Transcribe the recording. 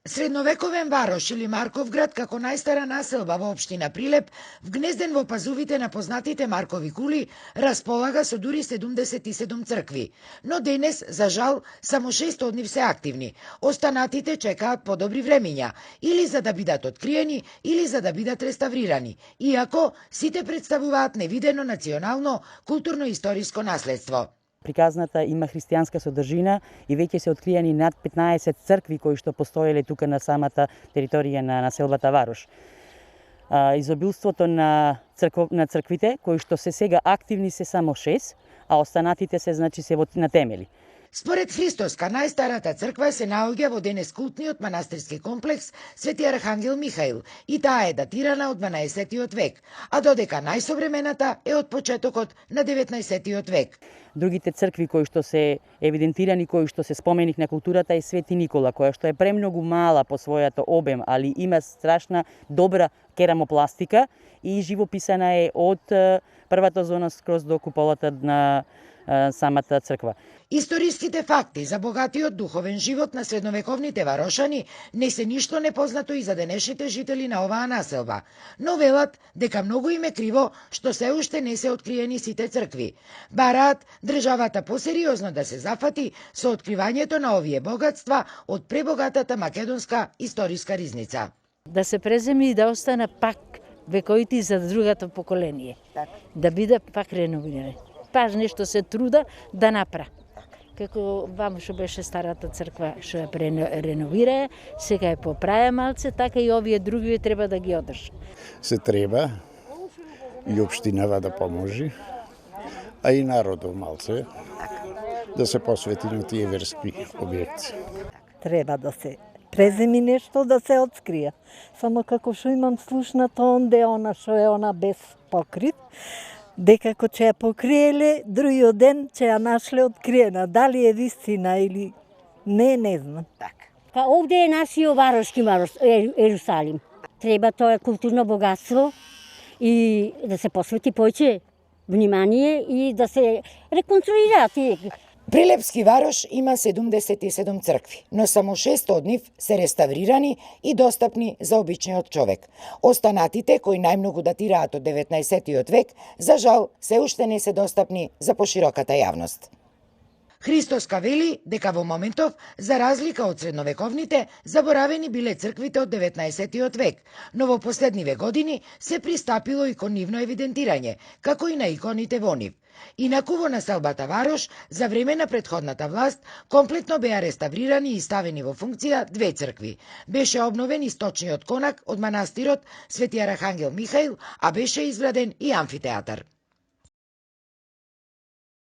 Средновековен Варош или Марковград како најстара населба во општина Прилеп, вгнезден во пазувите на познатите Маркови кули, располага со дури 77 цркви, но денес, за жал, само 6 од нив се активни. Останатите чекаат подобри времиња, или за да бидат откриени, или за да бидат реставрирани, иако сите представуваат невидено национално културно-историско наследство. Приказната има христијанска содржина и веќе се откриени над 15 цркви кои што постоеле тука на самата територија на населбата Варош. Изобилството на црквите кои што се сега активни се само 6, а останатите се се на темели. Според Христоска, најстарата црква се наоѓа во денес култниот манастирски комплекс Свети Архангел Михаил и таа е датирана од 12 век, а додека најсовремената е од почетокот на 19 век. Другите цркви кои што се евидентирани, кои што се споменик на културата е Свети Никола, која што е премногу мала по својата обем, али има страшна добра керамопластика и живописана е од првата зона скроз до куполата на самата црква. Историските факти за богатиот духовен живот на средновековните варошани не се ништо непознато и за денешните жители на оваа населба, но велат дека многу им е криво што се уште не се откриени сите цркви. Бараат државата посериозно да се зафати со откривањето на овие богатства од пребогатата македонска историска ризница. Да се преземи и да остана пак вековити за другото поколение. Да биде пак реновиране. Паш нешто се труда да напра. Како ваму што беше старата црква што ја реновира, сега е поправя малце, така и овие други треба да ги одржи. Се треба и општинава да поможи, а и народот малце да се посвети на тие верски објекти. Треба да се преземи нешто да се открие. Само како што имам слушнато онде она што е она без покрив, дека ако ќе ја покриеле, другиот ден ќе ја нашле откриена. Дали е вистина или не знам. Овде е нашиот Варошки Ерусалим. Треба тоа културно богатство и да се посвети повеќе внимание и да се реконструира тие. Прилепски Варош има 77 цркви, но само 6 од нив се реставрирани и достапни за обичниот човек. Останатите, кои најмногу датираат од 19 век, за жал се уште не се достапни за пошироката јавност. Христоска вели дека во моментов, за разлика од средновековните, заборавени биле црквите од 19 век, но во последниве години се пристапило и кон нивно евидентирање, како и на иконите во нив. Инаку во населбата Варош, за време на претходната власт, комплетно беа реставрирани и ставени во функција 2 цркви. Беше обновен источниот конак од манастирот Свети Архангел Михаил, а беше изграден и амфитеатар.